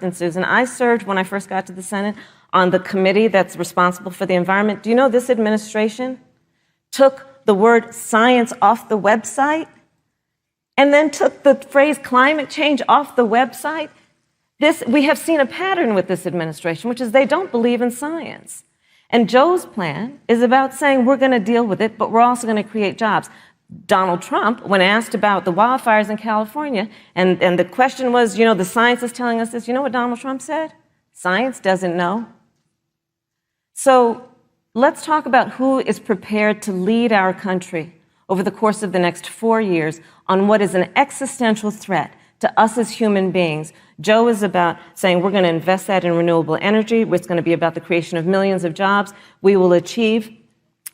something, Susan. I served, when I first got to the Senate, on the committee that's responsible for the environment. Do you know this administration took the word science off the website and then took the phrase climate change off the website? We have seen a pattern with this administration, which is they don't believe in science. And Joe's plan is about saying we're going to deal with it, but we're also going to create jobs. Donald Trump, when asked about the wildfires in California, and the question was, the science is telling us this, you know what Donald Trump said? Science doesn't know. So let's talk about who is prepared to lead our country over the course of the next 4 years on what is an existential threat to us as human beings. Joe is about saying we're going to invest that in renewable energy. It's going to be about the creation of millions of jobs. We will achieve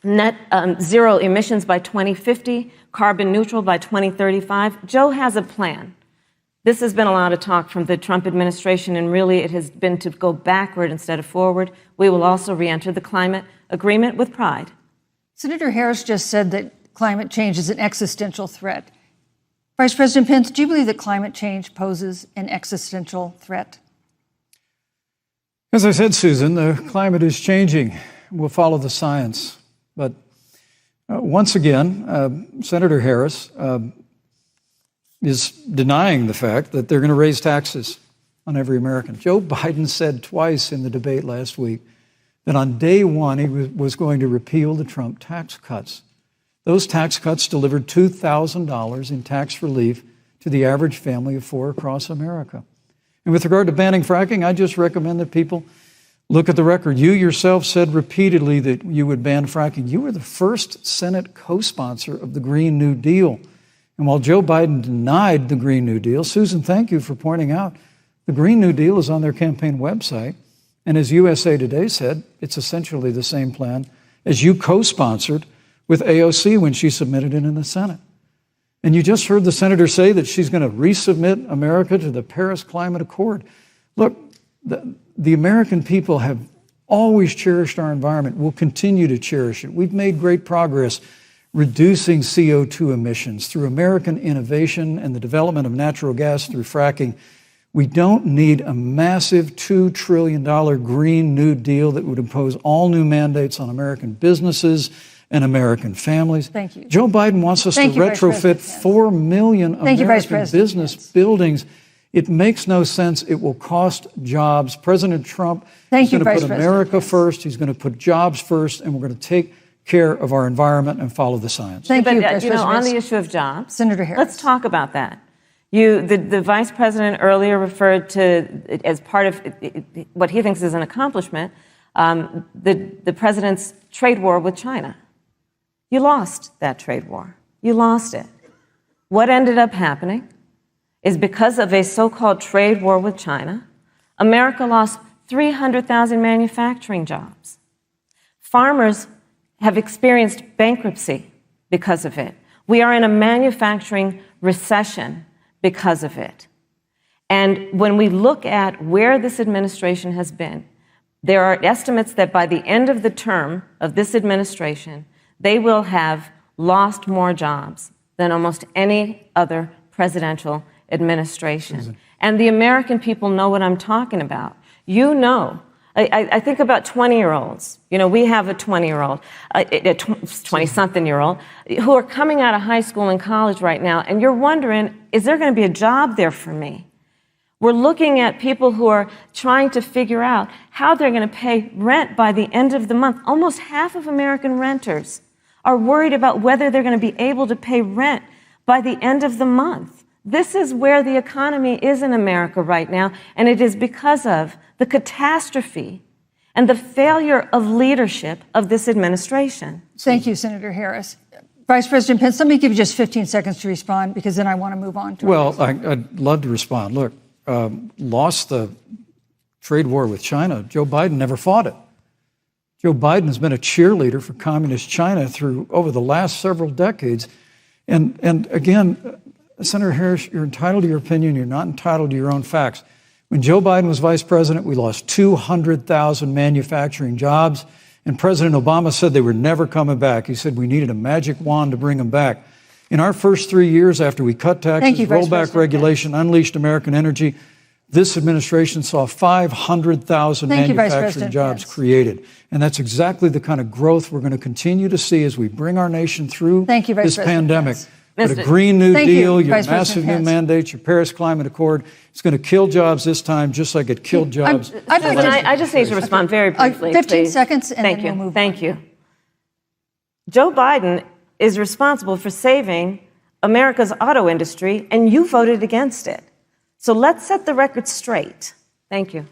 net zero emissions by 2050, carbon neutral by 2035. Joe has a plan. This has been a lot of talk from the Trump administration, and really it has been to go backward instead of forward. We will also re-enter the climate agreement with pride. Senator Harris just said that climate change is an existential threat. Vice President Pence, do you believe that climate change poses an existential threat? As I said, Susan, the climate is changing. We'll follow the science. But once again, Senator Harris is denying the fact that they're going to raise taxes on every American. Joe Biden said twice in the debate last week that on day one he was going to repeal the Trump tax cuts. Those tax cuts delivered $2,000 in tax relief to the average family of four across America. And with regard to banning fracking, I just recommend that people look at the record. You yourself said repeatedly that you would ban fracking. You were the first Senate co-sponsor of the Green New Deal. And while Joe Biden denied the Green New Deal, Susan, thank you for pointing out, the Green New Deal is on their campaign website. And as USA Today said, it's essentially the same plan as you co-sponsored with AOC when she submitted it in the Senate. And you just heard the senator say that she's going to resubmit America to the Paris Climate Accord. Look, the American people have always cherished our environment. We'll continue to cherish it. We've made great progress reducing CO2 emissions through American innovation and the development of natural gas through fracking. We don't need a massive $2 trillion Green New Deal that would impose all new mandates on American businesses and American families. Thank you. Joe Biden wants us to retrofit 4 million American business buildings. It makes no sense. It will cost jobs. President Trump is going to put America first. He's going to put jobs first, and we're going to take care of our environment and follow the science. Thank you, on the issue of jobs, Senator Harris, let's talk about that. The vice president earlier referred to, as part of what he thinks is an accomplishment, the president's trade war with China. You lost that trade war. You lost it. What ended up happening is because of a so-called trade war with China, America lost 300,000 manufacturing jobs. Farmers have experienced bankruptcy because of it. We are in a manufacturing recession because of it. And when we look at where this administration has been, there are estimates that by the end of the term of this administration, they will have lost more jobs than almost any other presidential administration. And the American people know what I'm talking about. You know, I think about 20-year-olds. We have a 20-year-old, a 20-something-year-old, who are coming out of high school and college right now, and you're wondering, is there going to be a job there for me? We're looking at people who are trying to figure out how they're going to pay rent by the end of the month. Almost half of American renters are worried about whether they're going to be able to pay rent by the end of the month. This is where the economy is in America right now, and it is because of the catastrophe and the failure of leadership of this administration. Thank you, Senator Harris. Vice President Pence, let me give you just 15 seconds to respond, because then I want to move on to I'd love to respond. Look, lost the trade war with China. Joe Biden never fought it. Joe Biden has been a cheerleader for communist China over the last several decades. And again, Senator Harris, you're entitled to your opinion. You're not entitled to your own facts. When Joe Biden was vice president, we lost 200,000 manufacturing jobs, and President Obama said they were never coming back. He said we needed a magic wand to bring them back. In our first 3 years after we cut taxes, rolled back regulation, unleashed American energy, This administration saw 500,000 Thank you, Vice manufacturing President jobs Pence. created. And that's exactly the kind of growth we're going to continue to see as we bring our nation through Thank you, Vice this President pandemic. Pence. But a Mr. Green New Thank you, Deal, your Vice massive President new Pence. mandates, your Paris Climate Accord, it's going to kill jobs this time, just like it killed jobs. I'd like Susan, to- I just need to respond very briefly. 15 please. seconds, and Thank then you. we'll move Thank on. you. Joe Biden is responsible for saving America's auto industry, and you voted against it. So let's set the record straight. Thank you.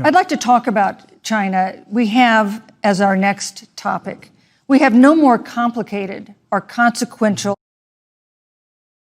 I'd like to talk about China. We have, as our next topic, we have no more complicated or consequential